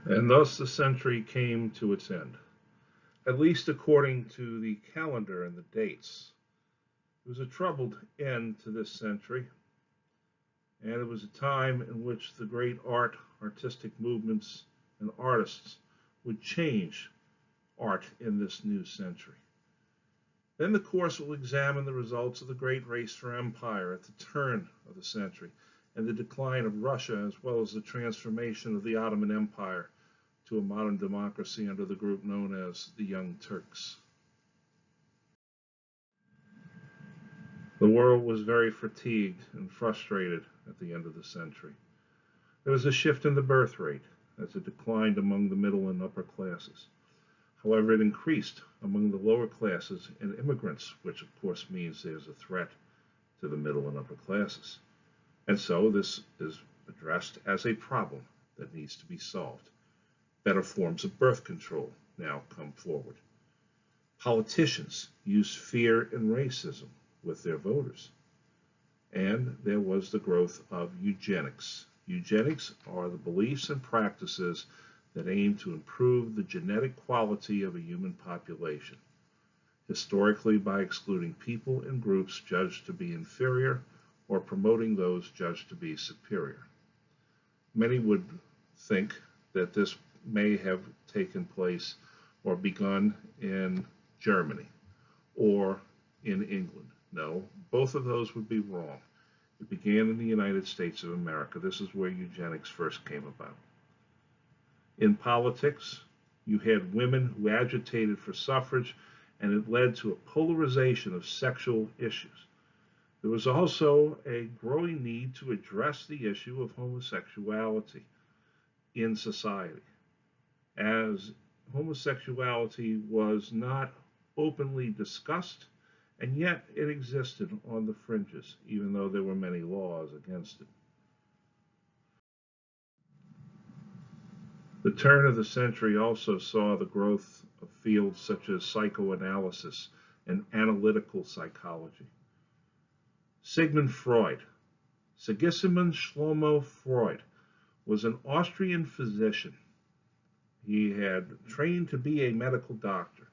And thus the century came to its end, at least according to the calendar and the dates. It was a troubled end to this century, and it was a time in which the great artistic movements, and artists would change art in this new century. Then the course will examine the results of the great race for empire at the turn of the century and the decline of Russia, as well as the transformation of the Ottoman Empire to a modern democracy under the group known as the Young Turks. The world was very fatigued and frustrated at the end of the century. There was a shift in the birth rate as it declined among the middle and upper classes. However, it increased among the lower classes and immigrants, which of course means there's a threat to the middle and upper classes. And so this is addressed as a problem that needs to be solved. Better forms of birth control now come forward. Politicians use fear and racism with their voters. And there was the growth of eugenics. Eugenics are the beliefs and practices that aim to improve the genetic quality of a human population, historically by excluding people and groups judged to be inferior or promoting those judged to be superior. Many would think that this may have taken place or begun in Germany or in England. No, both of those would be wrong. It began in the United States of America. This is where eugenics first came about. In politics, you had women who agitated for suffrage, and it led to a polarization of sexual issues. There was also a growing need to address the issue of homosexuality in society, as homosexuality was not openly discussed, and yet it existed on the fringes, even though there were many laws against it. The turn of the century also saw the growth of fields such as psychoanalysis and analytical psychology. Sigmund Freud, Sigismund Shlomo Freud, was an Austrian physician. He had trained to be a medical doctor,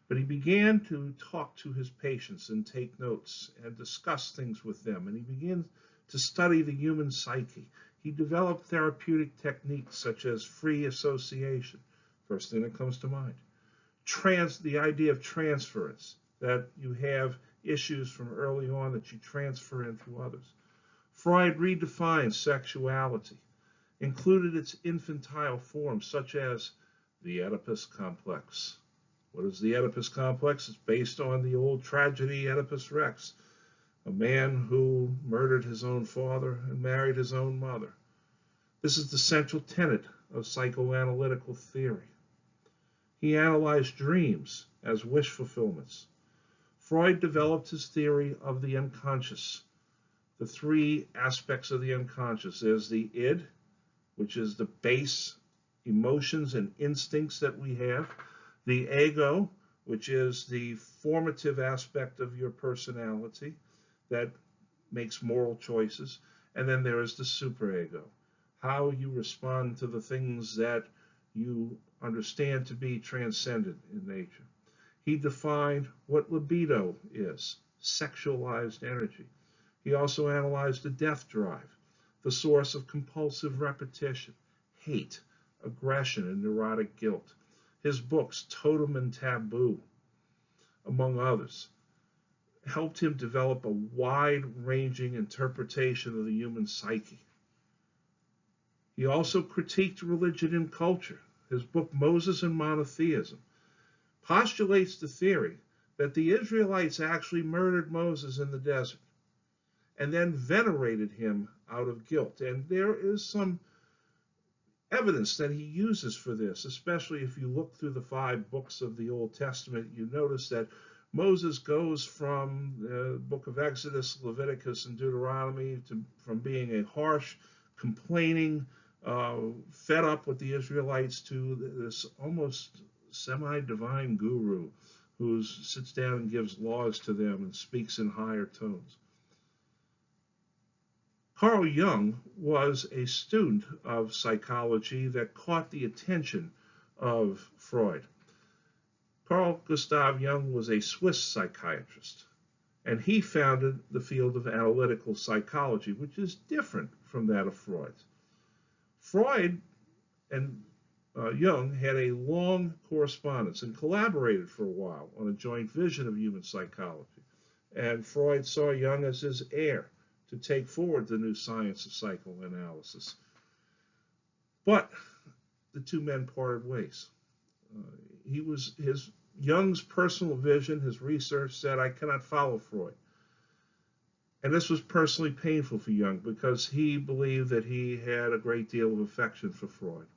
but he began to talk to his patients and take notes and discuss things with them, and he began to study the human psyche. He developed therapeutic techniques such as free association, first thing that comes to mind. The idea of transference, that you have issues from early on that you transfer into others. Freud redefined sexuality, included its infantile forms such as the Oedipus complex. What is the Oedipus complex? It's based on the old tragedy Oedipus Rex, a man who murdered his own father and married his own mother. This is the central tenet of psychoanalytical theory. He analyzed dreams as wish fulfillments. Freud developed his theory of the unconscious. The three aspects of the unconscious is the id, which is the base emotions and instincts that we have, the ego, which is the formative aspect of your personality that makes moral choices, and then there is the superego, how you respond to the things that you understand to be transcendent in nature. He defined what libido is, sexualized energy. He also analyzed the death drive, the source of compulsive repetition, hate, aggression, and neurotic guilt. His books, Totem and Taboo, among others, helped him develop a wide-ranging interpretation of the human psyche. He also critiqued religion and culture. His book, Moses and Monotheism, postulates the theory that the Israelites actually murdered Moses in the desert and then venerated him out of guilt. And there is some evidence that he uses for this, especially if you look through the 5 books of the Old Testament. You notice that Moses goes from the book of Exodus, Leviticus, and Deuteronomy from being a harsh, complaining, fed up with the Israelites to this almost semi-divine guru who sits down and gives laws to them and speaks in higher tones. Carl Jung was a student of psychology that caught the attention of Freud. Carl Gustav Jung was a Swiss psychiatrist, and he founded the field of analytical psychology, which is different from that of Freud. Freud and Jung had a long correspondence and collaborated for a while on a joint vision of human psychology. And Freud saw Jung as his heir to take forward the new science of psychoanalysis. But the two men parted ways. His Jung's personal vision, his research said, I cannot follow Freud. And this was personally painful for Jung because he believed that he had a great deal of affection for Freud.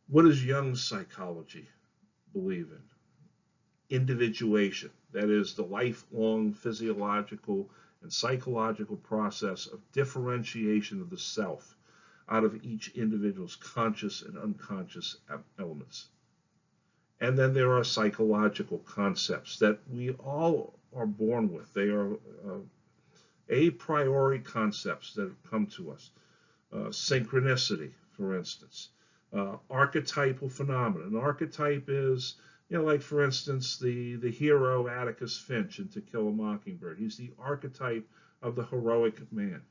What does Jung's psychology believe in? Individuation, that is, the lifelong physiological and psychological process of differentiation of the self out of each individual's conscious and unconscious elements. And then there are psychological concepts that we all are born with. They are a priori concepts that have come to us. Synchronicity, for instance. Archetypal phenomena. An archetype is, like for instance, the hero Atticus Finch in To Kill a Mockingbird. He's the archetype of the heroic man.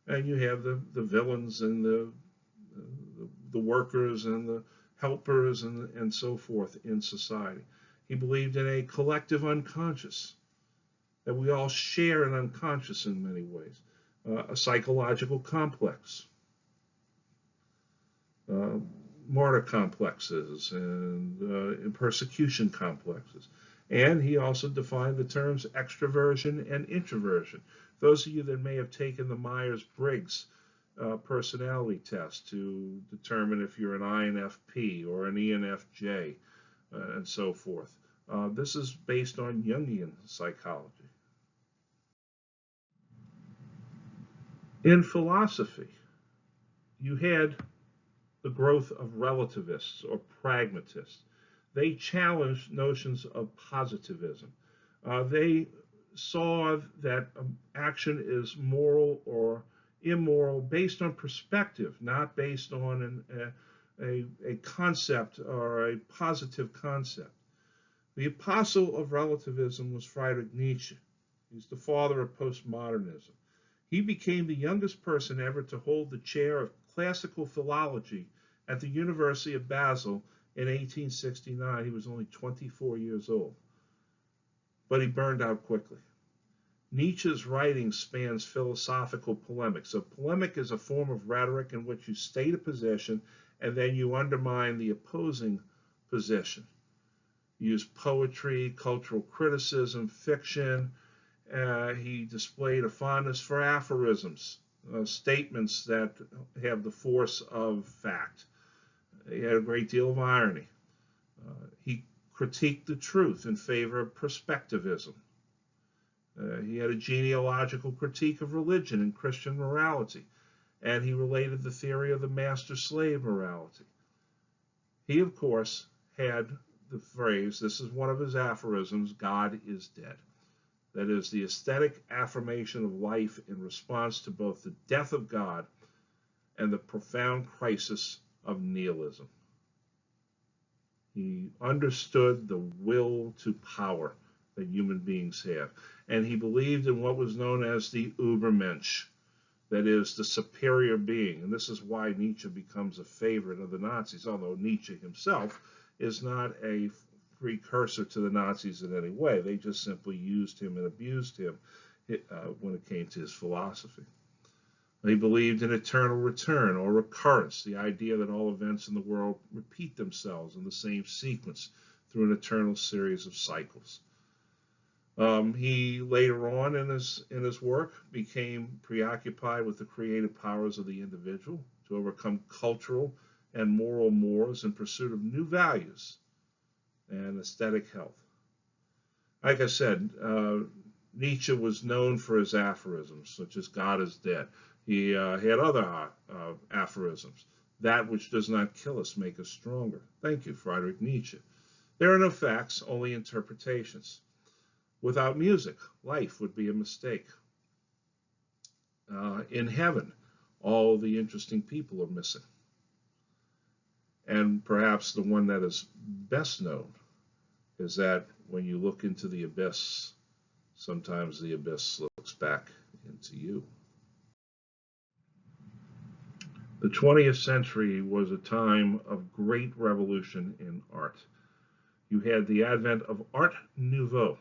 And you have the villains and the workers and the helpers and so forth in society. He believed in a collective unconscious, that we all share an unconscious in many ways, a psychological complex, martyr complexes and persecution complexes. And he also defined the terms extroversion and introversion. Those of you that may have taken the Myers-Briggs personality test to determine if you're an INFP or an ENFJ and so forth. This is based on Jungian psychology. In philosophy, you had the growth of relativists or pragmatists. They challenged notions of positivism. They saw that action is moral or immoral based on perspective, not based on a concept or a positive concept. The apostle of relativism was Friedrich Nietzsche. He's the father of postmodernism. He became the youngest person ever to hold the chair of classical philology at the University of Basel in 1869. He was only 24 years old, but he burned out quickly. Nietzsche's writing spans philosophical polemics. A polemic is a form of rhetoric in which you state a position and then you undermine the opposing position. You use poetry, cultural criticism, fiction. He displayed a fondness for aphorisms, statements that have the force of fact. He had a great deal of irony. He critiqued the truth in favor of perspectivism. He had a genealogical critique of religion and Christian morality, and he related the theory of the master-slave morality. He, of course, had the phrase, this is one of his aphorisms, God is dead. That is the aesthetic affirmation of life in response to both the death of God and the profound crisis of nihilism. He understood the will to power that human beings have. And he believed in what was known as the Übermensch, that is, the superior being. And this is why Nietzsche becomes a favorite of the Nazis, although Nietzsche himself is not a precursor to the Nazis in any way. They just simply used him and abused him when it came to his philosophy. He believed in eternal return or recurrence, the idea that all events in the world repeat themselves in the same sequence through an eternal series of cycles. He later on in his work became preoccupied with the creative powers of the individual to overcome cultural and moral mores in pursuit of new values and aesthetic health. Like I said, Nietzsche was known for his aphorisms, such as God is dead. He had other aphorisms. That which does not kill us make us stronger. Thank you, Friedrich Nietzsche. There are no facts, only interpretations. Without music, life would be a mistake. in heaven, all the interesting people are missing. And perhaps the one that is best known is that when you look into the abyss, sometimes the abyss looks back into you. The 20th century was a time of great revolution in art. You had the advent of Art Nouveau.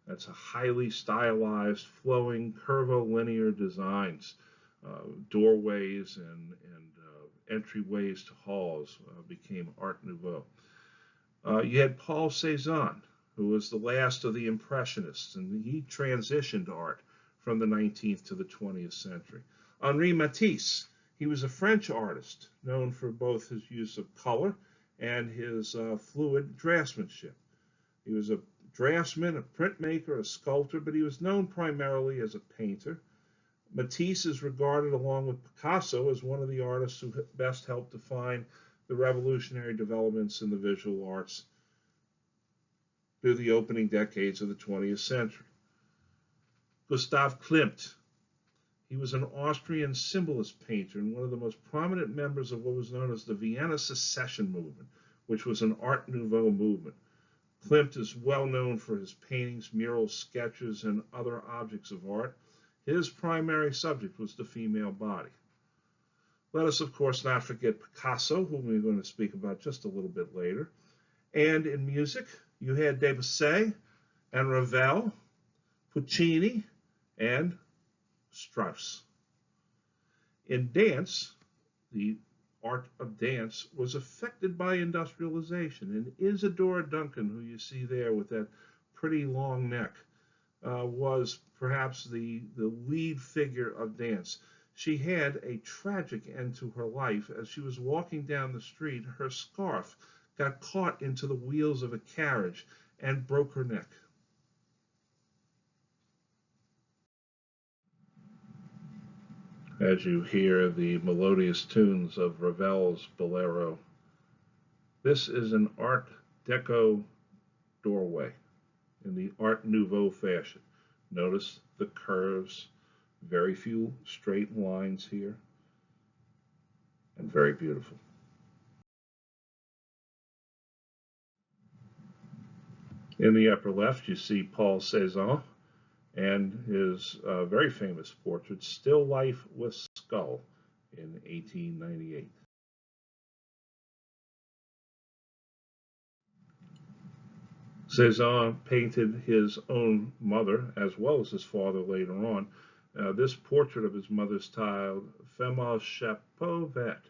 That's a highly stylized, flowing, curvilinear designs. Doorways and entryways to halls became Art Nouveau. You had Paul Cézanne, who was the last of the Impressionists, and he transitioned art from the 19th to the 20th century. Henri Matisse, he was a French artist known for both his use of color and his fluid draftsmanship. He was a draftsman, a printmaker, a sculptor, but he was known primarily as a painter. Matisse is regarded, along with Picasso, as one of the artists who best helped define the revolutionary developments in the visual arts through the opening decades of the 20th century. Gustav Klimt, he was an Austrian symbolist painter and one of the most prominent members of what was known as the Vienna Secession movement, which was an Art Nouveau movement. Klimt is well known for his paintings, murals, sketches, and other objects of art. His primary subject was the female body. Let us, of course, not forget Picasso, whom we're going to speak about just a little bit later. And in music, you had Debussy and Ravel, Puccini, and Strauss. In dance, the art of dance was affected by industrialization, and Isadora Duncan, who you see there with that pretty long neck, was perhaps the lead figure of dance. She had a tragic end to her life. As she was walking down the street, her scarf got caught into the wheels of a carriage and broke her neck. As you hear the melodious tunes of Ravel's Bolero, this is an Art Deco doorway in the Art Nouveau fashion. Notice the curves, very few straight lines here, and very beautiful. In the upper left, you see Paul Cézanne and his very famous portrait, Still Life with Skull, in 1898. Cézanne painted his own mother as well as his father later on. This portrait of his mother's titled Femme au chapeau vert,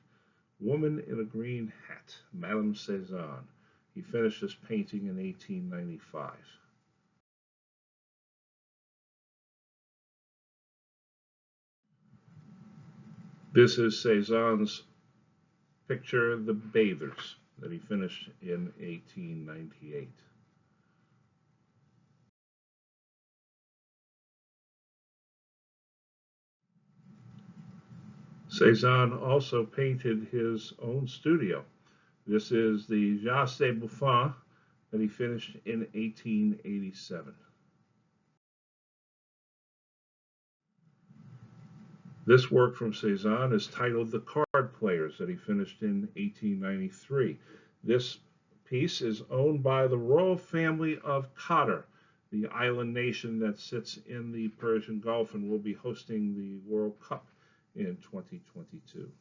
Woman in a Green Hat, Madame Cézanne. He finished this painting in 1895. This is Cézanne's picture, The Bathers, that he finished in 1898. Cézanne also painted his own studio. This is the Jas de Buffon that he finished in 1887. This work from Cézanne is titled The Card Players that he finished in 1893. This piece is owned by the royal family of Qatar, the island nation that sits in the Persian Gulf and will be hosting the World Cup in 2022.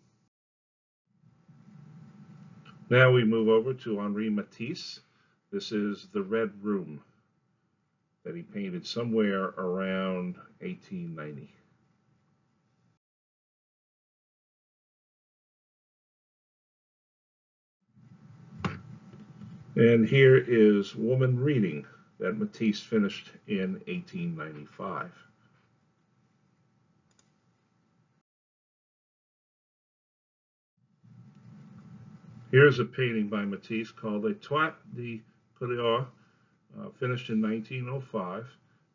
Now we move over to Henri Matisse. This is The Red Room that he painted somewhere around 1890. And here is Woman Reading that Matisse finished in 1895. Here's a painting by Matisse called Les Toits de Couleur, finished in 1905.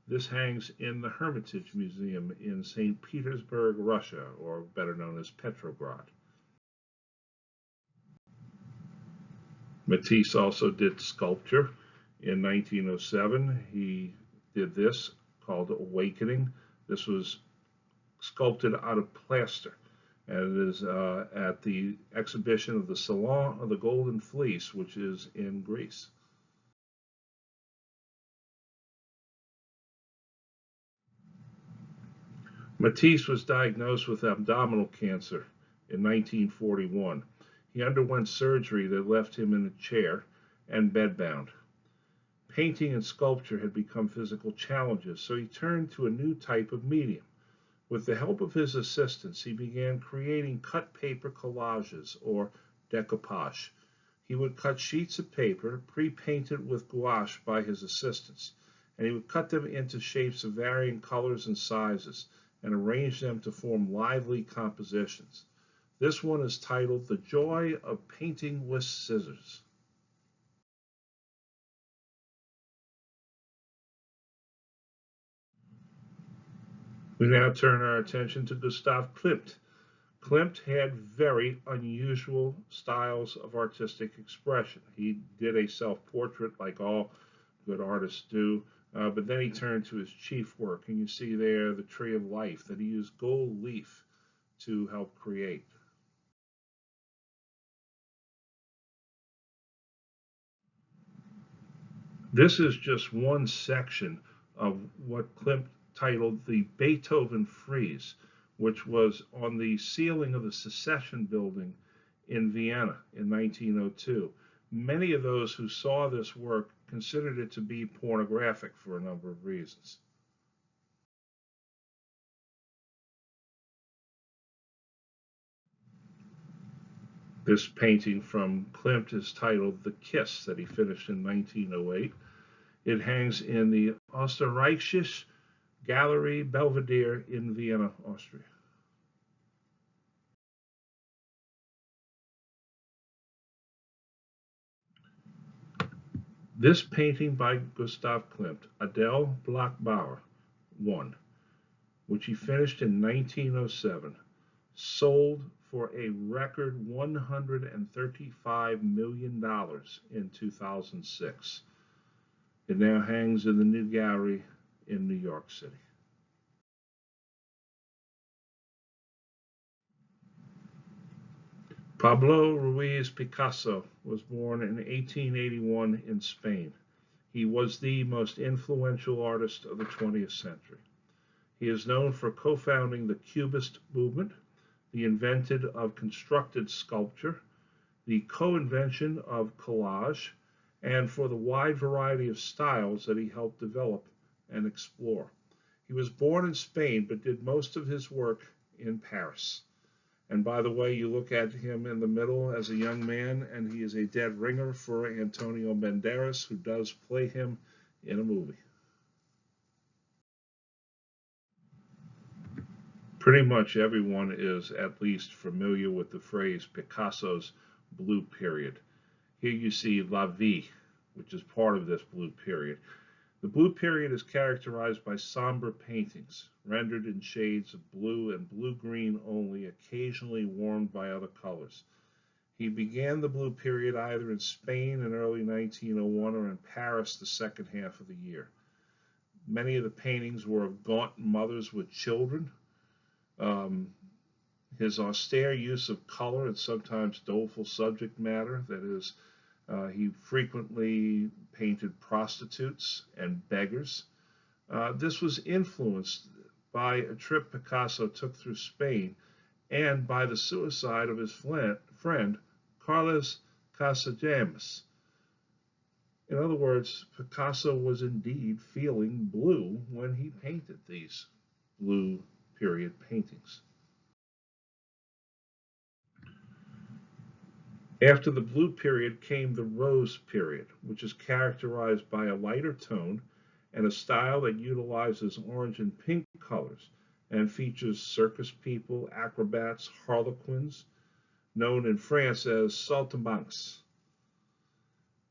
This hangs in the Hermitage Museum in St. Petersburg, Russia, or better known as Petrograd. Matisse also did sculpture. In 1907, he did this called Awakening. This was sculpted out of plaster. And it is at the exhibition of the Salon of the Golden Fleece, which is in Greece. Matisse was diagnosed with abdominal cancer in 1941. He underwent surgery that left him in a chair and bedbound. Painting and sculpture had become physical challenges, so he turned to a new type of medium. With the help of his assistants, he began creating cut paper collages or decoupage. He would cut sheets of paper, pre-painted with gouache by his assistants, and he would cut them into shapes of varying colors and sizes and arrange them to form lively compositions. This one is titled The Joy of Painting with Scissors. We now turn our attention to Gustav Klimt. Klimt had very unusual styles of artistic expression. He did a self-portrait like all good artists do, but then he turned to his chief work, and you see there the Tree of Life that he used gold leaf to help create. This is just one section of what Klimt titled the Beethoven Frieze, which was on the ceiling of the Secession Building in Vienna in 1902. Many of those who saw this work considered it to be pornographic for a number of reasons. This painting from Klimt is titled The Kiss, that he finished in 1908. It hangs in the Österreichische Gallery Belvedere in Vienna, Austria. This painting by Gustav Klimt, Adele Bloch-Bauer, 1, which he finished in 1907, sold for a record $135 million in 2006. It now hangs in the New Gallery in New York City. Pablo Ruiz Picasso was born in 1881 in Spain. He was the most influential artist of the 20th century. He is known for co-founding the Cubist movement, the invention of constructed sculpture, the co-invention of collage, and for the wide variety of styles that he helped develop and explore. He was born in Spain but did most of his work in Paris. And by the way, you look at him in the middle as a young man, and he is a dead ringer for Antonio Banderas, who does play him in a movie. Pretty much everyone is at least familiar with the phrase Picasso's blue period. Here you see La Vie, which is part of this blue period. The blue period is characterized by somber paintings, rendered in shades of blue and blue-green only, occasionally warmed by other colors. He began the blue period either in Spain in early 1901 or in Paris the second half of the year. Many of the paintings were of gaunt mothers with children. Um, his austere use of color and sometimes doleful subject matter, that is, he frequently painted prostitutes and beggars. This was influenced by a trip Picasso took through Spain and by the suicide of his friend Carlos Casagemas. In other words, Picasso was indeed feeling blue when he painted these blue period paintings. After the blue period came the rose period, which is characterized by a lighter tone and a style that utilizes orange and pink colors and features circus people, acrobats, harlequins, known in France as saltimbanques.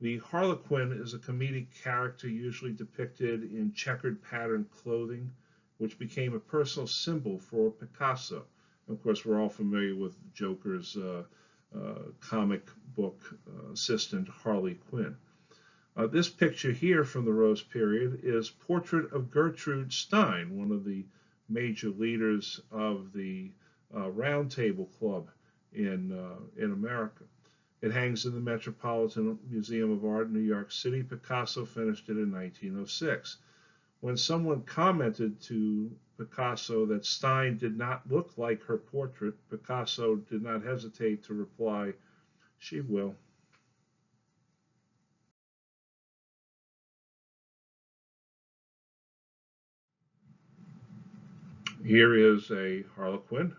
The harlequin is a comedic character usually depicted in checkered patterned clothing, which became a personal symbol for Picasso. Of course, we're all familiar with Joker's comic book assistant Harley Quinn. This picture here from the Rose period is Portrait of Gertrude Stein, one of the major leaders of the Round Table Club in America. It hangs in the Metropolitan Museum of Art in New York City. Picasso finished it in 1906. When someone commented to Picasso that Stein did not look like her portrait, Picasso did not hesitate to reply, "She will." Here is a Harlequin,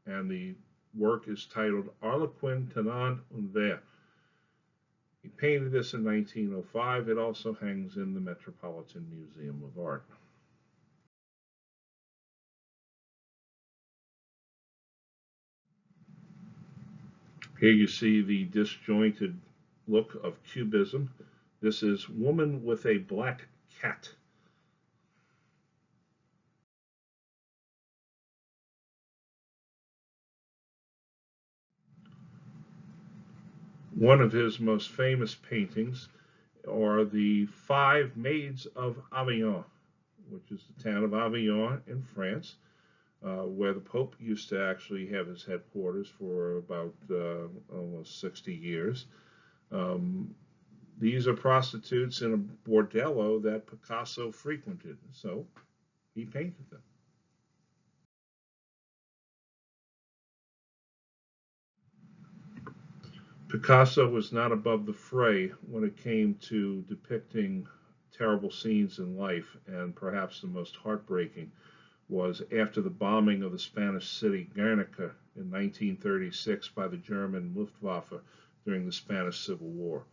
and the work is titled Harlequin Tenant un Verre. He painted this in 1905. It also hangs in the Metropolitan Museum of Art. Here you see the disjointed look of Cubism. This is Woman with a Black Cat. One of his most famous paintings are the Five Maids of Avignon, which is the town of Avignon in France, where the Pope used to actually have his headquarters for about almost 60 years. These are prostitutes in a bordello that Picasso frequented, so he painted them. Picasso was not above the fray when it came to depicting terrible scenes in life, and perhaps the most heartbreaking was after the bombing of the Spanish city Guernica in 1936 by the German Luftwaffe during the Spanish Civil War.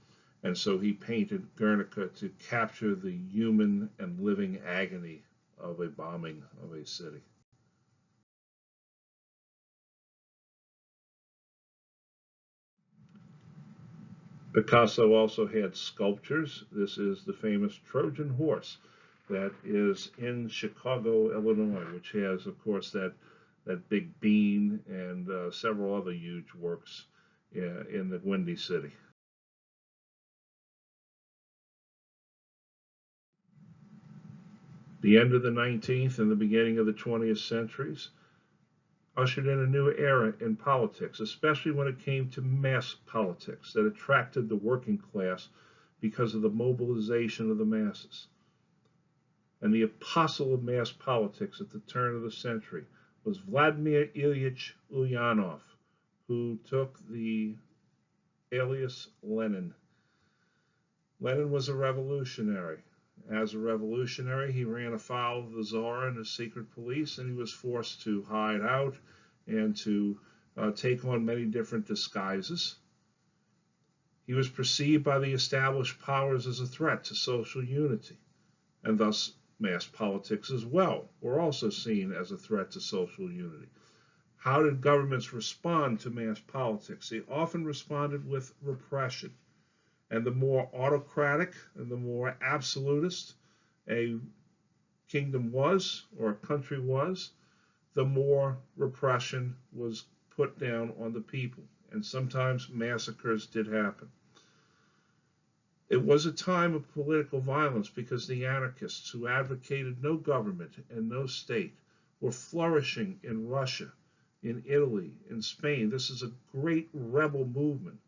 And so he painted Guernica to capture the human and living agony of a bombing of a city. Picasso also had sculptures. This is the famous Trojan horse that is in Chicago, Illinois, which has, of course, that big bean and several other huge works in the Windy City. The end of the 19th and the beginning of the 20th centuries ushered in a new era in politics, especially when it came to mass politics that attracted the working class because of the mobilization of the masses. And the apostle of mass politics at the turn of the century was Vladimir Ilyich Ulyanov, who took the alias Lenin. Lenin was a revolutionary. As a revolutionary, he ran afoul of the Tsar and his secret police, and he was forced to hide out and to take on many different disguises. He was perceived by the established powers as a threat to social unity, and thus mass politics as well were also seen as a threat to social unity. How did governments respond to mass politics? They often responded with repression. And the more autocratic and the more absolutist a kingdom was or a country was, the more repression was put down on the people. And sometimes massacres did happen. It was a time of political violence because the anarchists who advocated no government and no state were flourishing in Russia, in Italy, in Spain. This is a great rebel movement.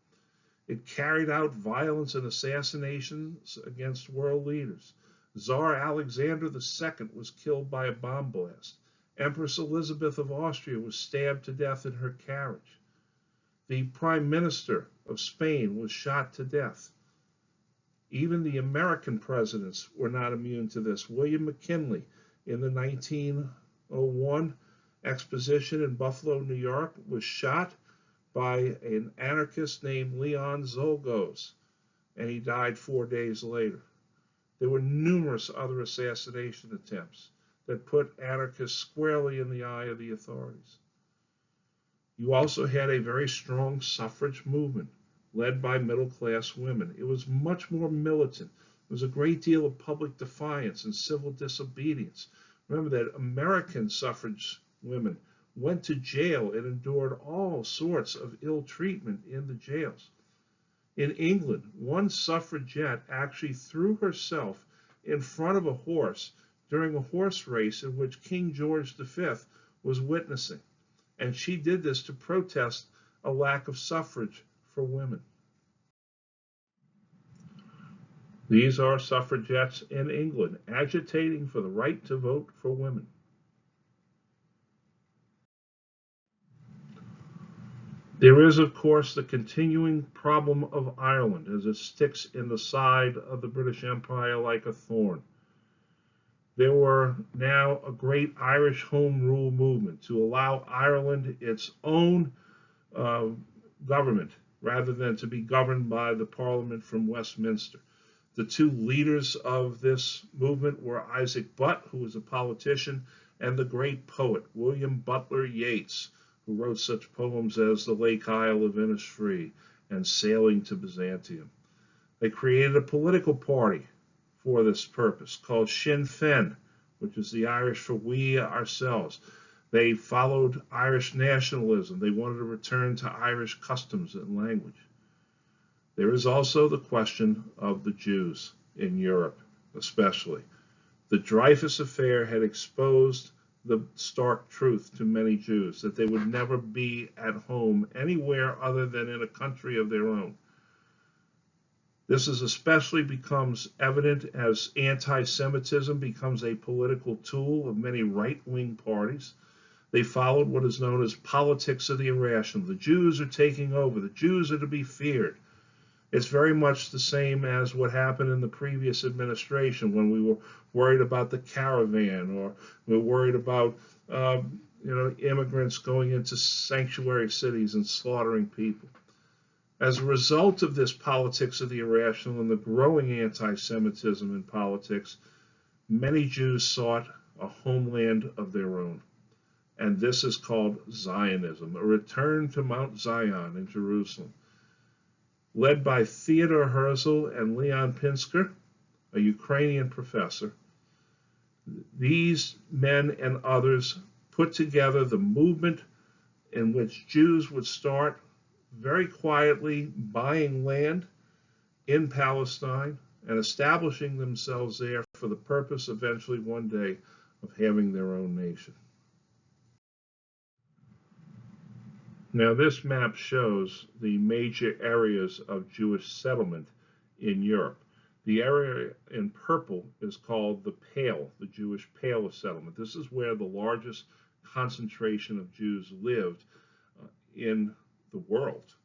It carried out violence and assassinations against world leaders. Tsar Alexander II was killed by a bomb blast. Empress Elizabeth of Austria was stabbed to death in her carriage. The Prime Minister of Spain was shot to death. Even the American presidents were not immune to this. William McKinley, in the 1901 exposition in Buffalo, New York, was shot by an anarchist named Leon Czolgosz, and he died 4 days later. There were numerous other assassination attempts that put anarchists squarely in the eye of the authorities. You also had a very strong suffrage movement led by middle-class women. It was much more militant. There was a great deal of public defiance and civil disobedience. Remember that American suffrage women went to jail and endured all sorts of ill treatment in the jails. In England, one suffragette actually threw herself in front of a horse during a horse race in which King George V was witnessing. And she did this to protest a lack of suffrage for women. These are suffragettes in England agitating for the right to vote for women. There is, of course, the continuing problem of Ireland as it sticks in the side of the British Empire like a thorn. There were now a great Irish Home Rule movement to allow Ireland its own government rather than to be governed by the Parliament from Westminster. The two leaders of this movement were Isaac Butt, who was a politician, and the great poet William Butler Yeats, who wrote such poems as The Lake Isle of Innisfree and Sailing to Byzantium. They created a political party for this purpose called Sinn Féin, which is the Irish for we ourselves. They followed Irish nationalism. They wanted to return to Irish customs and language. There is also the question of the Jews in Europe, especially. The Dreyfus affair had exposed the stark truth to many Jews that they would never be at home anywhere other than in a country of their own. This is especially becomes evident as anti-Semitism becomes a political tool of many right-wing parties. They followed what is known as politics of the irrational. The Jews are taking over. The Jews are to be feared. It's very much the same as what happened in the previous administration when we were worried about the caravan, or we were worried about immigrants going into sanctuary cities and slaughtering people. As a result of this politics of the irrational and the growing anti-Semitism in politics, many Jews sought a homeland of their own. And this is called Zionism, a return to Mount Zion in Jerusalem. Led by Theodor Herzl and Leon Pinsker, a Ukrainian professor, these men and others put together the movement in which Jews would start very quietly buying land in Palestine and establishing themselves there for the purpose eventually one day of having their own nation. Now this map shows the major areas of Jewish settlement in Europe. The area in purple is called the Pale, the Jewish Pale of settlement. This is where the largest concentration of Jews lived in the world.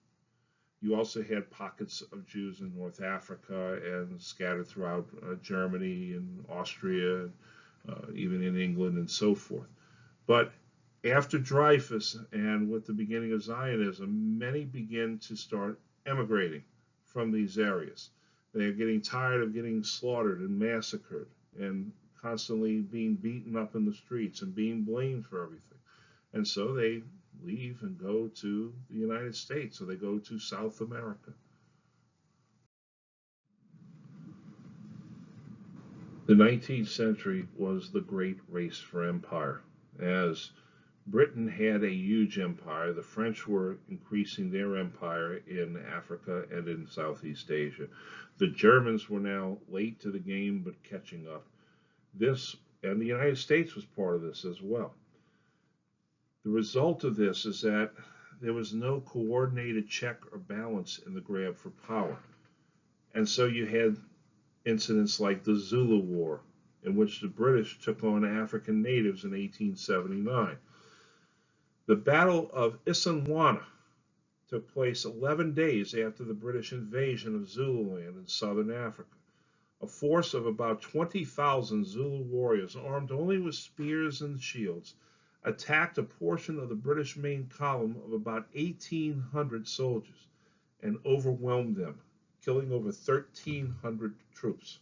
You also had pockets of Jews in North Africa and scattered throughout Germany and Austria, even in England and so forth. But after Dreyfus and with the beginning of Zionism, many begin to start emigrating from these areas. They are getting tired of getting slaughtered and massacred and constantly being beaten up in the streets and being blamed for everything. And so they leave and go to the United States, or they go to South America. The 19th century was the great race for empire. As Britain had a huge empire, the French were increasing their empire in Africa and in Southeast Asia. The Germans were now late to the game but catching up. This, and the United States was part of this as well. The result of this is that there was no coordinated check or balance in the grab for power. And so you had incidents like the Zulu War, in which the British took on African natives in 1879. The Battle of Isandlwana took place 11 days after the British invasion of Zululand in southern Africa. A force of about 20,000 Zulu warriors, armed only with spears and shields, attacked a portion of the British main column of about 1,800 soldiers and overwhelmed them, killing over 1,300 troops.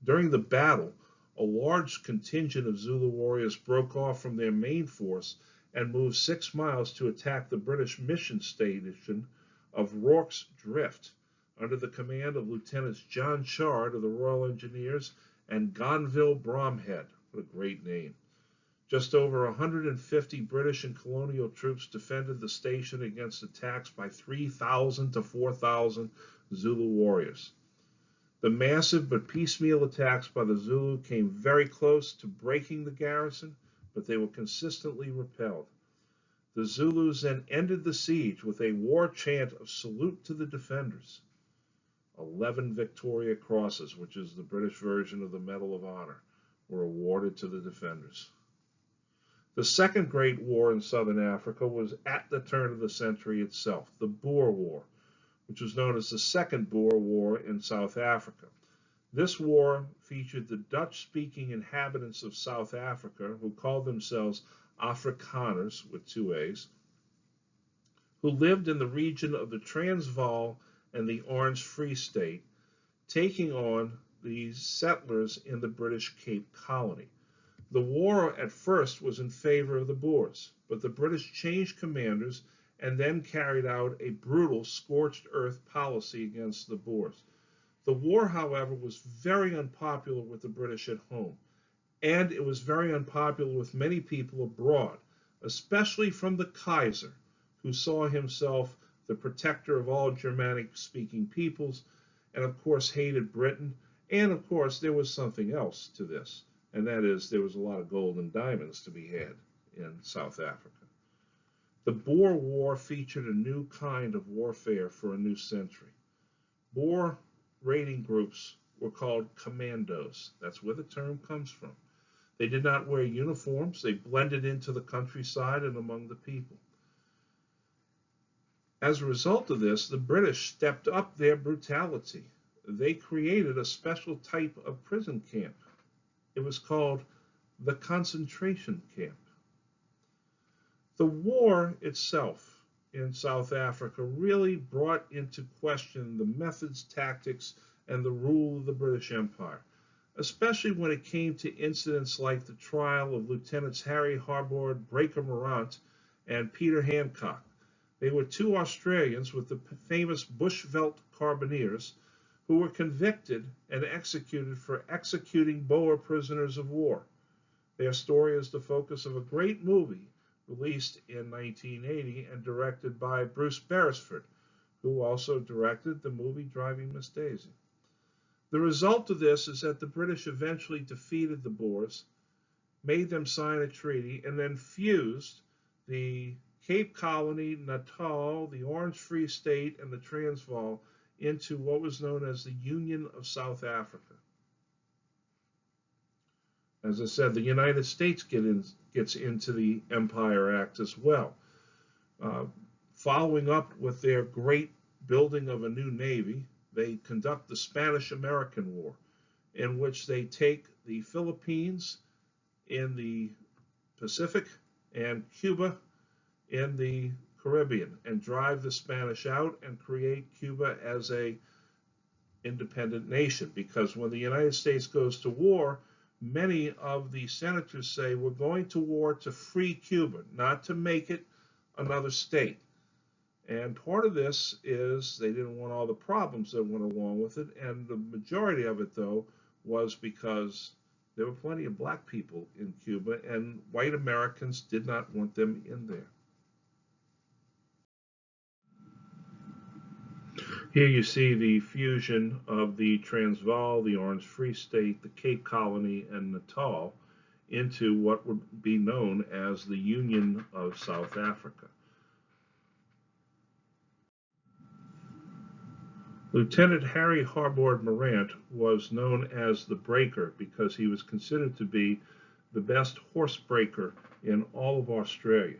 During the battle, a large contingent of Zulu warriors broke off from their main force and moved 6 miles to attack the British mission station of Rorke's Drift under the command of Lieutenants John Chard of the Royal Engineers and Gonville Bromhead. What a great name. Just over 150 British and colonial troops defended the station against attacks by 3,000 to 4,000 Zulu warriors. The massive but piecemeal attacks by the Zulu came very close to breaking the garrison, but they were consistently repelled. The Zulus then ended the siege with a war chant of salute to the defenders. 11 Victoria Crosses, which is the British version of the Medal of Honor, were awarded to the defenders. The Second Great War in southern Africa was at the turn of the century itself, the Boer War, which was known as the Second Boer War in South Africa. This war featured the Dutch-speaking inhabitants of South Africa, who called themselves Afrikaners, with two A's, who lived in the region of the Transvaal and the Orange Free State, taking on the settlers in the British Cape Colony. The war at first was in favor of the Boers, but the British changed commanders and then carried out a brutal scorched earth policy against the Boers. The war, however, was very unpopular with the British at home, and it was very unpopular with many people abroad, especially from the Kaiser, who saw himself the protector of all Germanic-speaking peoples, and of course hated Britain, and of course there was something else to this, and that is there was a lot of gold and diamonds to be had in South Africa. The Boer War featured a new kind of warfare for a new century. Boer raiding groups were called commandos. That's where the term comes from. They did not wear uniforms. They blended into the countryside and among the people. As a result of this, the British stepped up their brutality. They created a special type of prison camp. It was called the concentration camp. The war itself in South Africa really brought into question the methods, tactics, and the rule of the British Empire, especially when it came to incidents like the trial of Lieutenants Harry Harbord, Breaker Morant, and Peter Hancock. They were two Australians with the famous Bushveld Carbineers who were convicted and executed for executing Boer prisoners of war. Their story is the focus of a great movie released in 1980 and directed by Bruce Beresford, who also directed the movie Driving Miss Daisy. The result of this is that the British eventually defeated the Boers, made them sign a treaty, and then fused the Cape Colony, Natal, the Orange Free State, and the Transvaal into what was known as the Union of South Africa. As I said, the United States gets into the Empire Act as well. Following up with their great building of a new navy, they conduct the Spanish-American War, in which they take the Philippines in the Pacific and Cuba in the Caribbean and drive the Spanish out and create Cuba as a independent nation. Because when the United States goes to war, many of the senators say we're going to war to free Cuba, not to make it another state. And part of this is they didn't want all the problems that went along with it, and the majority of it, though, was because there were plenty of black people in Cuba, and white Americans did not want them in there. Here you see the fusion of the Transvaal, the Orange Free State, the Cape Colony, and Natal into what would be known as the Union of South Africa. Lieutenant Harry Harbord Morant was known as the Breaker because he was considered to be the best horse breaker in all of Australia.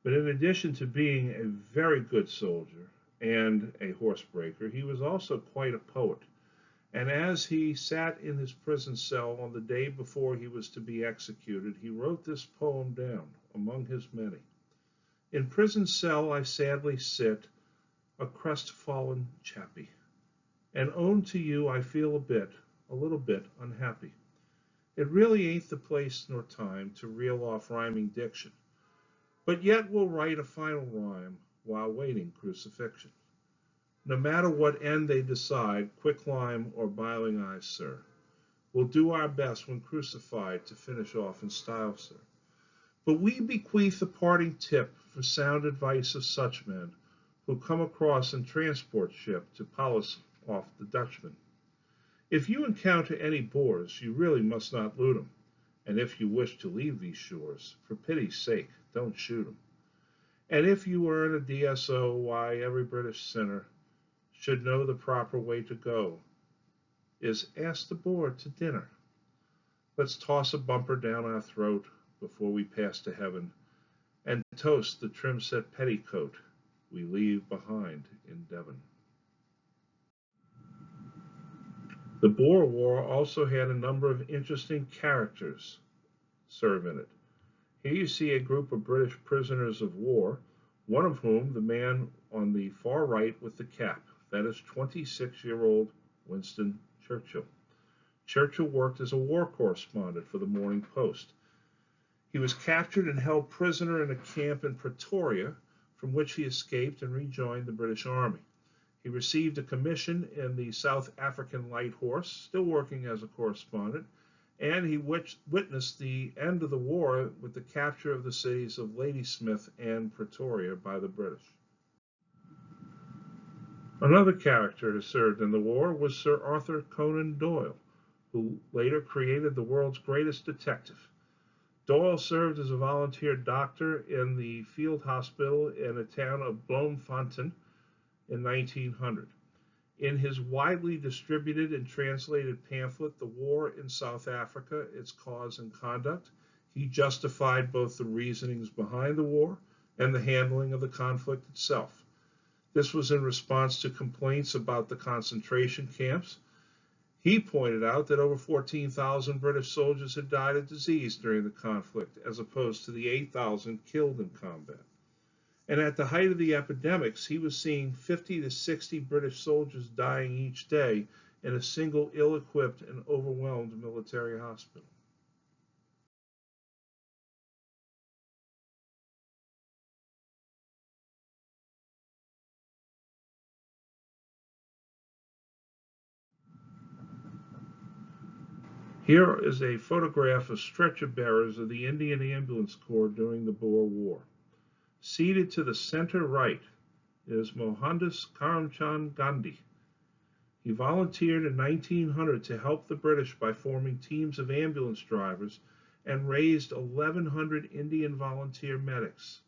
But in addition to being a very good soldier and a horse breaker, he was also quite a poet. And as he sat in his prison cell on the day before he was to be executed, he wrote this poem down among his many. In prison cell I sadly sit, a crestfallen chappie, and own to you I feel a little bit unhappy. It really ain't the place nor time to reel off rhyming diction, but yet we'll write a final rhyme while waiting crucifixion. No matter what end they decide, quicklime or biling eyes, sir, we'll do our best when crucified to finish off in style, sir. But we bequeath a parting tip for sound advice of such men who come across in transport ship to polish off the Dutchman. If you encounter any Boers, you really must not loot them. And if you wish to leave these shores, for pity's sake, don't shoot them. And if you were in a DSO, why, every British sinner should know the proper way to go is ask the Boer to dinner. Let's toss a bumper down our throat before we pass to heaven and toast the trim-set petticoat we leave behind in Devon. The Boer War also had a number of interesting characters serve in it. Here you see a group of British prisoners of war, one of whom, the man on the far right with the cap, that is 26-year-old Winston Churchill. Churchill worked as a war correspondent for the Morning Post. He was captured and held prisoner in a camp in Pretoria, from which he escaped and rejoined the British Army. He received a commission in the South African Light Horse, still working as a correspondent, and he witnessed the end of the war with the capture of the cities of Ladysmith and Pretoria by the British. Another character who served in the war was Sir Arthur Conan Doyle, who later created the world's greatest detective. Doyle served as a volunteer doctor in the field hospital in the town of Bloemfontein in 1900. In his widely distributed and translated pamphlet, The War in South Africa, Its Cause and Conduct, he justified both the reasonings behind the war and the handling of the conflict itself. This was in response to complaints about the concentration camps. He pointed out that over 14,000 British soldiers had died of disease during the conflict, as opposed to the 8,000 killed in combat. And at the height of the epidemics, he was seeing 50 to 60 British soldiers dying each day in a single ill-equipped and overwhelmed military hospital. Here is a photograph of stretcher bearers of the Indian Ambulance Corps during the Boer War. Seated to the center right is Mohandas Karamchand Gandhi. He volunteered in 1900 to help the British by forming teams of ambulance drivers and raised 1,100 Indian volunteer medics.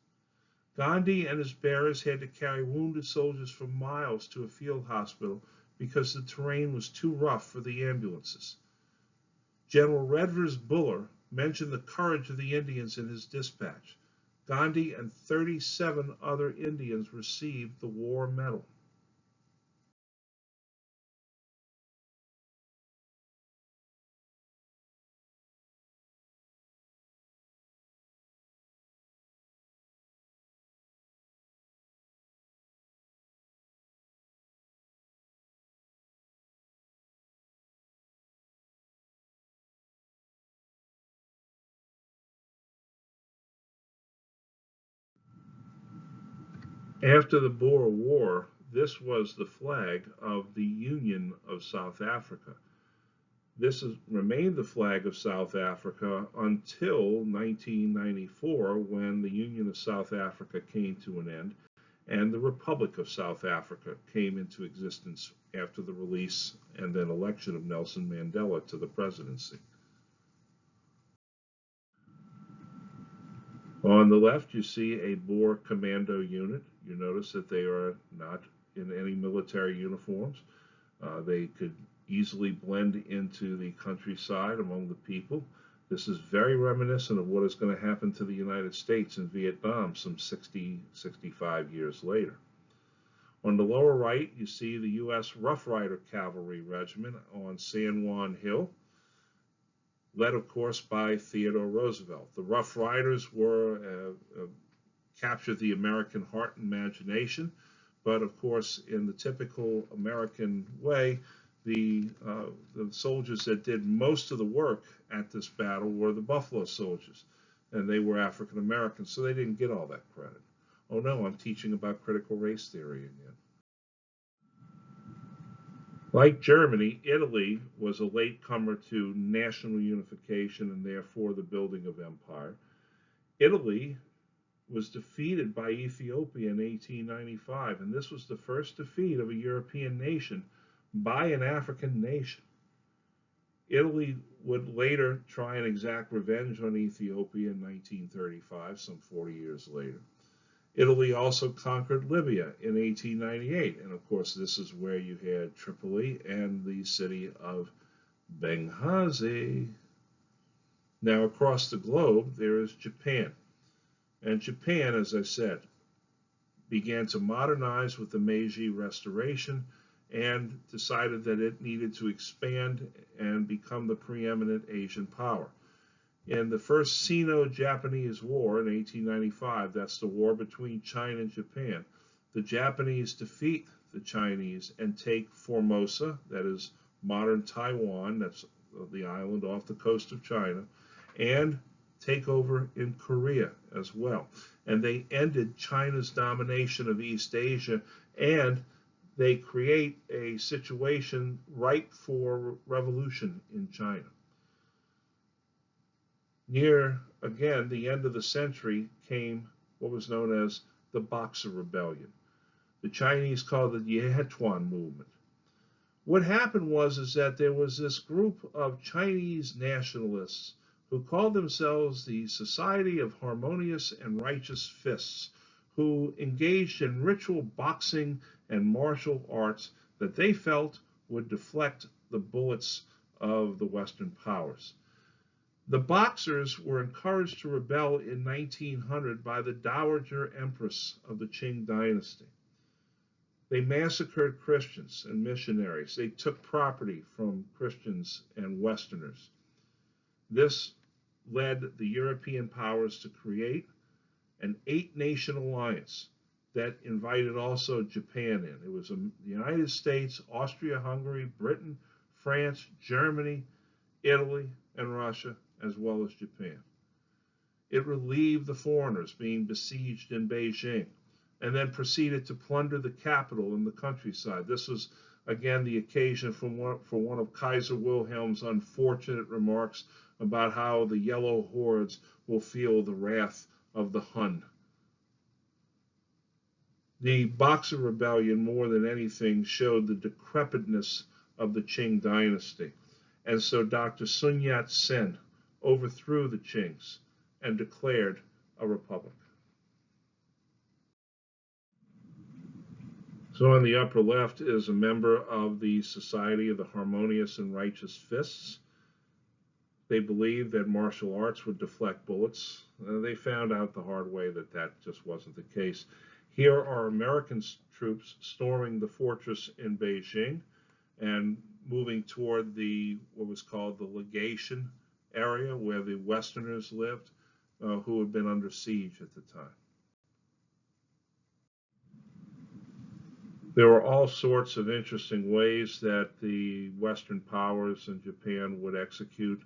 Gandhi and his bearers had to carry wounded soldiers for miles to a field hospital because the terrain was too rough for the ambulances. General Redvers Buller mentioned the courage of the Indians in his dispatch. Gandhi and 37 other Indians received the War Medal. After the Boer War, this was the flag of the Union of South Africa. This remained the flag of South Africa until 1994, when the Union of South Africa came to an end and the Republic of South Africa came into existence after the release and then election of Nelson Mandela to the presidency. On the left, you see a Boer commando unit. You notice that they are not in any military uniforms. They could easily blend into the countryside among the people. This is very reminiscent of what is going to happen to the United States in Vietnam some 65 years later. On the lower right, you see the U.S. Rough Rider Cavalry Regiment on San Juan Hill, led, of course, by Theodore Roosevelt. The Rough Riders captured the American heart and imagination, but of course, in the typical American way, the soldiers that did most of the work at this battle were the Buffalo Soldiers, and they were African Americans, so they didn't get all that credit. Oh no, I'm teaching about critical race theory again. Like Germany, Italy was a latecomer to national unification and therefore the building of empire. Italy was defeated by Ethiopia in 1895, and this was the first defeat of a European nation by an African nation. Italy would later try and exact revenge on Ethiopia in 1935, some 40 years later. Italy also conquered Libya in 1898, and of course this is where you had Tripoli and the city of Benghazi. Now across the globe there is Japan, and Japan, as I said, began to modernize with the Meiji Restoration and decided that it needed to expand and become the preeminent Asian power. In the First Sino-Japanese War in 1895, that's the war between China and Japan, the Japanese defeat the Chinese and take Formosa, that is modern Taiwan, that's the island off the coast of China, and take over in Korea as well. And they ended China's domination of East Asia, and they create a situation ripe for revolution in China. Near, again, the end of the century came what was known as the Boxer Rebellion. The Chinese called it the Yehetuan movement. What happened was that there was this group of Chinese nationalists who called themselves the Society of Harmonious and Righteous Fists, who engaged in ritual boxing and martial arts that they felt would deflect the bullets of the Western powers. The Boxers were encouraged to rebel in 1900 by the Dowager Empress of the Qing dynasty. They massacred Christians and missionaries. They took property from Christians and Westerners. This led the European powers to create an 8-nation alliance that invited also Japan in. It was the United States, Austria-Hungary, Britain, France, Germany, Italy, and Russia, as well as Japan. It relieved the foreigners being besieged in Beijing, and then proceeded to plunder the capital and the countryside. This was, again, the occasion for one of Kaiser Wilhelm's unfortunate remarks about how the yellow hordes will feel the wrath of the Hun. The Boxer Rebellion, more than anything, showed the decrepitness of the Qing dynasty. And so Dr. Sun Yat-sen overthrew the Qings and declared a republic. So on the upper left is a member of the Society of the Harmonious and Righteous Fists. They believed that martial arts would deflect bullets. They found out the hard way that that just wasn't the case. Here are American troops storming the fortress in Beijing and moving toward what was called the legation area where the Westerners lived, who had been under siege at the time. There were all sorts of interesting ways that the Western powers and Japan would execute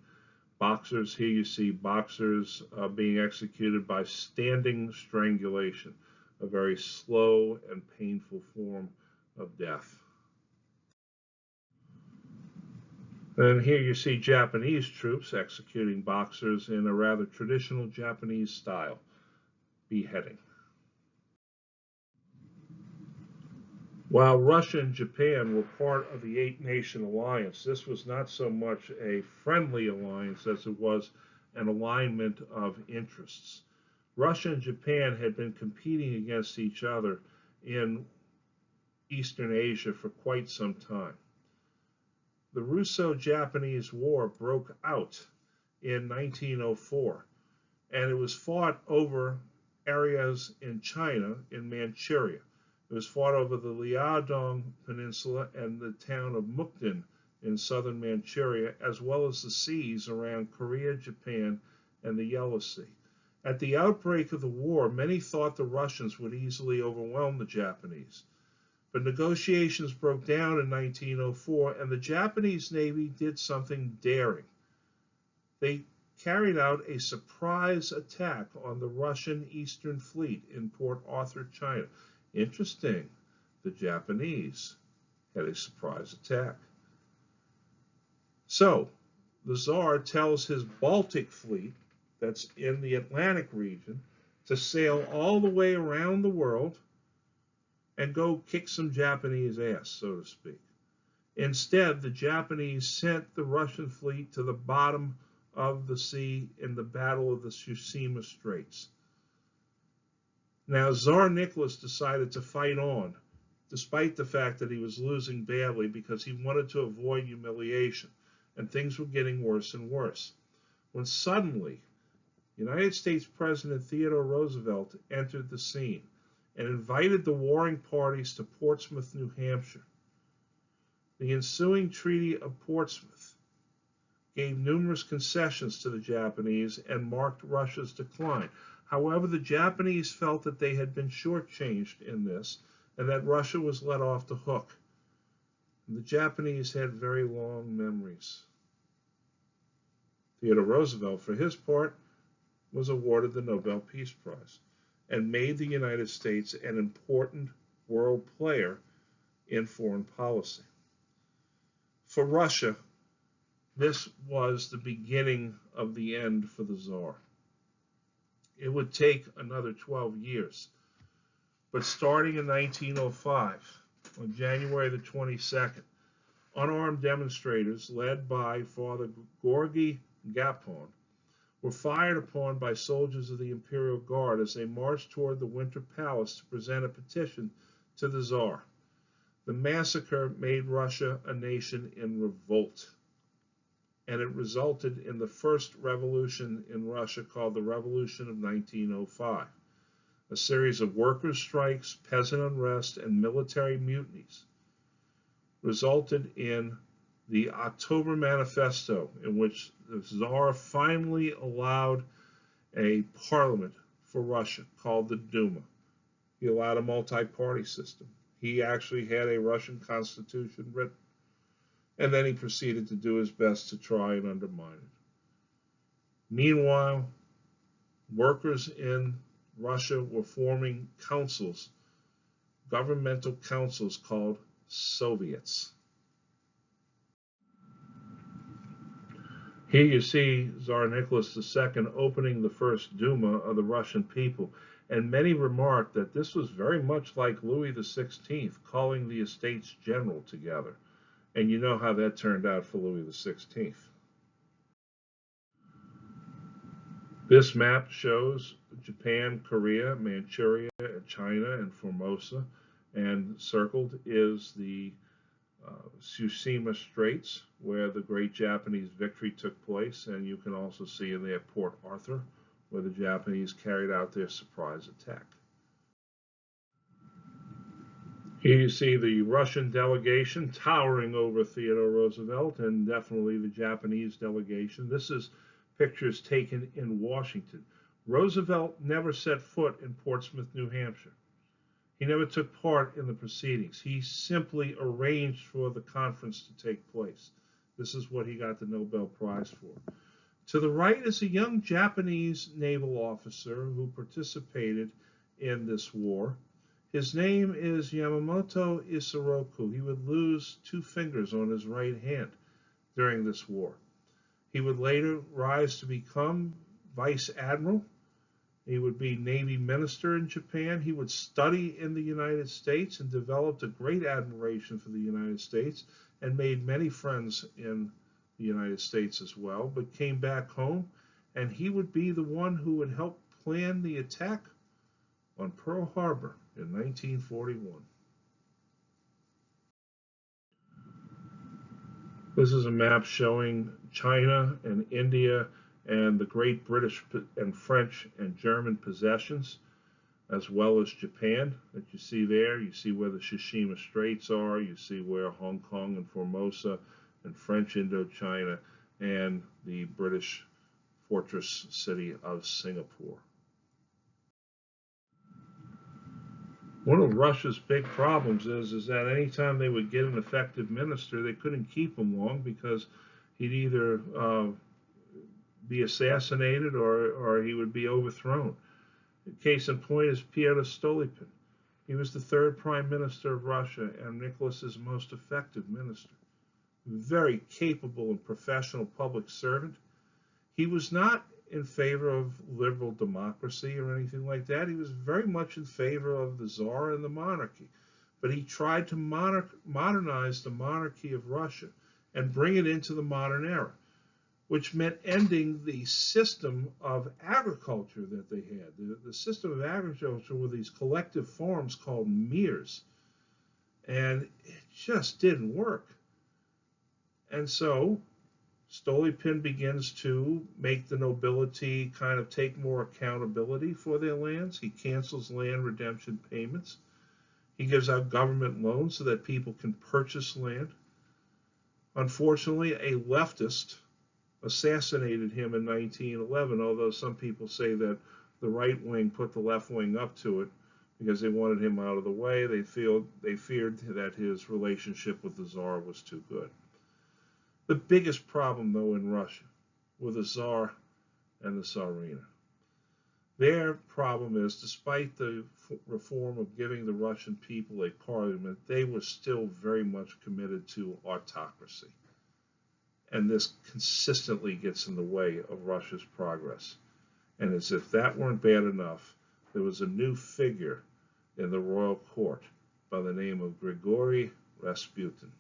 boxers. Here you see boxers being executed by standing strangulation, a very slow and painful form of death. And here you see Japanese troops executing boxers in a rather traditional Japanese style, beheading. While Russia and Japan were part of the 8-nation alliance, this was not so much a friendly alliance as it was an alignment of interests. Russia and Japan had been competing against each other in Eastern Asia for quite some time. The Russo-Japanese War broke out in 1904, and it was fought over areas in China, in Manchuria. It was fought over the Liaodong Peninsula and the town of Mukden in southern Manchuria, as well as the seas around Korea, Japan, and the Yellow Sea. At the outbreak of the war, many thought the Russians would easily overwhelm the Japanese. But negotiations broke down in 1904, and the Japanese Navy did something daring. They carried out a surprise attack on the Russian Eastern Fleet in Port Arthur, China. Interesting, the Japanese had a surprise attack. So, the Tsar tells his Baltic fleet, that's in the Atlantic region, to sail all the way around the world and go kick some Japanese ass, so to speak. Instead, the Japanese sent the Russian fleet to the bottom of the sea in the Battle of the Tsushima Straits. Now, Tsar Nicholas decided to fight on, despite the fact that he was losing badly, because he wanted to avoid humiliation, and things were getting worse and worse. When suddenly, United States President Theodore Roosevelt entered the scene and invited the warring parties to Portsmouth, New Hampshire. The ensuing Treaty of Portsmouth gave numerous concessions to the Japanese and marked Russia's decline. However, the Japanese felt that they had been shortchanged in this and that Russia was let off the hook. And the Japanese had very long memories. Theodore Roosevelt, for his part, was awarded the Nobel Peace Prize and made the United States an important world player in foreign policy. For Russia, this was the beginning of the end for the Tsar. It would take another 12 years. But starting in 1905, on January the 22nd, unarmed demonstrators led by Father Georgy Gapon were fired upon by soldiers of the Imperial Guard as they marched toward the Winter Palace to present a petition to the Tsar. The massacre made Russia a nation in revolt, and it resulted in the first revolution in Russia called the Revolution of 1905. A series of workers' strikes, peasant unrest, and military mutinies resulted in the October Manifesto, in which the Tsar finally allowed a parliament for Russia called the Duma. He allowed a multi-party system. He actually had a Russian constitution written. And then he proceeded to do his best to try and undermine it. Meanwhile, workers in Russia were forming councils, governmental councils called Soviets. Here you see Tsar Nicholas II opening the first Duma of the Russian people, and many remarked that this was very much like Louis XVI calling the Estates General together. And you know how that turned out for Louis XVI. This map shows Japan, Korea, Manchuria, China, and Formosa, and circled is the Tsushima Straits, where the great Japanese victory took place, and you can also see in there Port Arthur, where the Japanese carried out their surprise attack. Here you see the Russian delegation towering over Theodore Roosevelt, and definitely the Japanese delegation. This is pictures taken in Washington. Roosevelt never set foot in Portsmouth, New Hampshire. He never took part in the proceedings. He simply arranged for the conference to take place. This is what he got the Nobel Prize for. To the right is a young Japanese naval officer who participated in this war. His name is Yamamoto Isoroku. He would lose 2 fingers on his right hand during this war. He would later rise to become vice admiral. He would be Navy minister in Japan. He would study in the United States and developed a great admiration for the United States and made many friends in the United States as well, but came back home, and he would be the one who would help plan the attack on Pearl Harbor in 1941. This is a map showing China and India and the great British and French and German possessions, as well as Japan that you see there. You see where the Tsushima Straits are. You see where Hong Kong and Formosa and French Indochina and the British fortress city of Singapore. One of Russia's big problems is that anytime they would get an effective minister, they couldn't keep him long because he'd either be assassinated or he would be overthrown. Case in point is Pyotr Stolypin. He was the 3rd prime minister of Russia and Nicholas's most effective minister. Very capable and professional public servant. He was not in favor of liberal democracy or anything like that. He was very much in favor of the Tsar and the monarchy. but he tried to modernize the monarchy of Russia and bring it into the modern era, which meant ending the system of agriculture that they had. The system of agriculture were these collective farms called mirs, and it just didn't work. And so Stolypin begins to make the nobility kind of take more accountability for their lands. He cancels land redemption payments. He gives out government loans so that people can purchase land. Unfortunately, a leftist assassinated him in 1911, although some people say that the right wing put the left wing up to it because they wanted him out of the way. They feared that his relationship with the Tsar was too good. The biggest problem, though, in Russia were the Tsar and the Tsarina. Their problem is, despite the reform of giving the Russian people a parliament, they were still very much committed to autocracy. And this consistently gets in the way of Russia's progress. And as if that weren't bad enough, there was a new figure in the royal court by the name of Grigory Rasputin.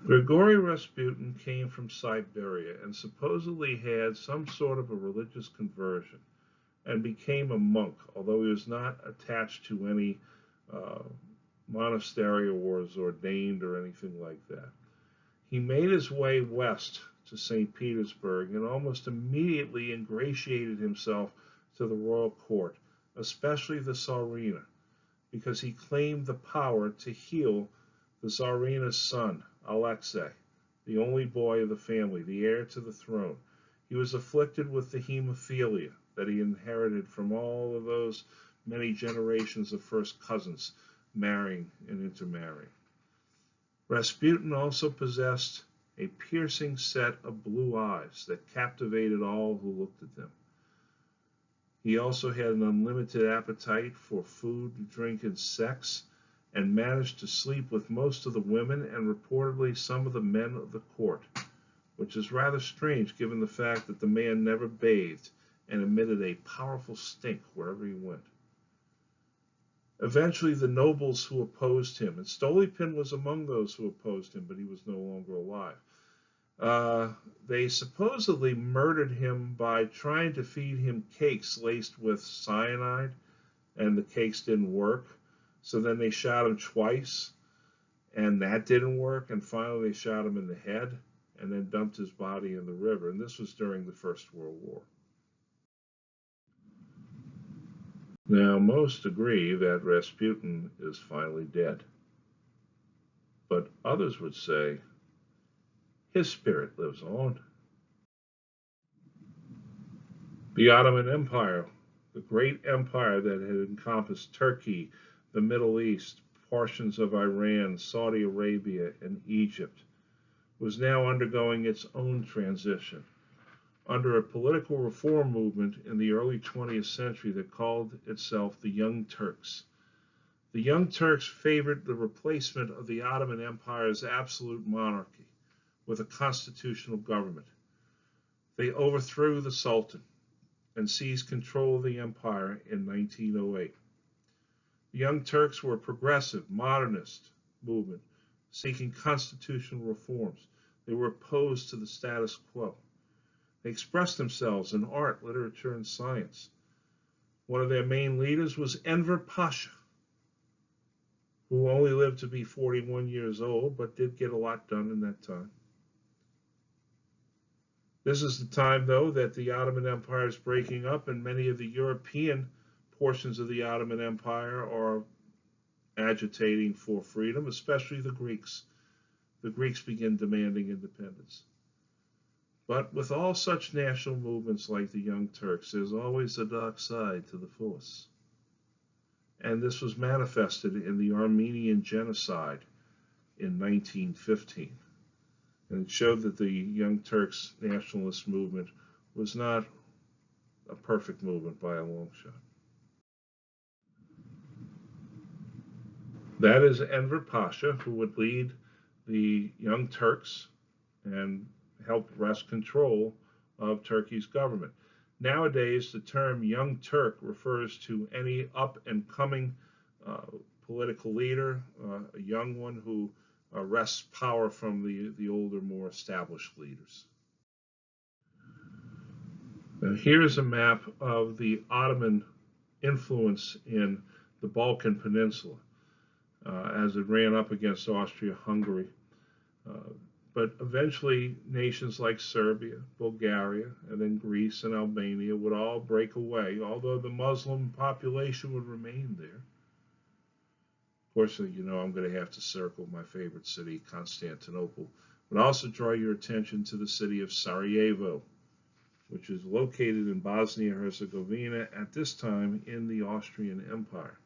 Grigory Rasputin came from Siberia and supposedly had some sort of a religious conversion and became a monk, although he was not attached to any monastery or was ordained or anything like that. He made his way west to St. Petersburg and almost immediately ingratiated himself to the royal court, especially the Tsarina, because he claimed the power to heal the Tsarina's son, Alexei, the only boy of the family, the heir to the throne. He was afflicted with the hemophilia that he inherited from all of those many generations of first cousins marrying and intermarrying. Rasputin also possessed a piercing set of blue eyes that captivated all who looked at them. He also had an unlimited appetite for food, drink, and sex, and managed to sleep with most of the women and reportedly some of the men of the court, which is rather strange given the fact that the man never bathed and emitted a powerful stink wherever he went. Eventually, the nobles who opposed him, and Stolypin was among those who opposed him, but he was no longer alive, they supposedly murdered him by trying to feed him cakes laced with cyanide, and the cakes didn't work. So then they shot him twice, and that didn't work, and finally they shot him in the head, and then dumped his body in the river, and this was during the First World War. Now, most agree that Rasputin is finally dead, but others would say his spirit lives on. The Ottoman Empire, the great empire that had encompassed Turkey, the Middle East, portions of Iran, Saudi Arabia, and Egypt, was now undergoing its own transition under a political reform movement in the early 20th century that called itself the Young Turks. The Young Turks favored the replacement of the Ottoman Empire's absolute monarchy with a constitutional government. They overthrew the Sultan and seized control of the empire in 1908. The Young Turks were a progressive, modernist movement seeking constitutional reforms. They were opposed to the status quo. They expressed themselves in art, literature, and science. One of their main leaders was Enver Pasha, who only lived to be 41 years old, but did get a lot done in that time. This is the time, though, that the Ottoman Empire is breaking up, and many of the European portions of the Ottoman Empire are agitating for freedom, especially the Greeks. The Greeks begin demanding independence. But with all such national movements like the Young Turks, there's always a dark side to the force. And this was manifested in the Armenian genocide in 1915. And it showed that the Young Turks nationalist movement was not a perfect movement by a long shot. That is Enver Pasha, who would lead the Young Turks and help wrest control of Turkey's government. Nowadays, the term Young Turk refers to any up-and-coming uh, political leader, a young one who wrests power from the older, more established leaders. Now, here's a map of the Ottoman influence in the Balkan Peninsula as it ran up against Austria-Hungary. Uh, but eventually, nations like Serbia, Bulgaria, and then Greece and Albania would all break away, although the Muslim population would remain there. Of course, you know I'm going to have to circle my favorite city, Constantinople, but also draw your attention to the city of Sarajevo, which is located in Bosnia-Herzegovina at this time in the Austrian Empire.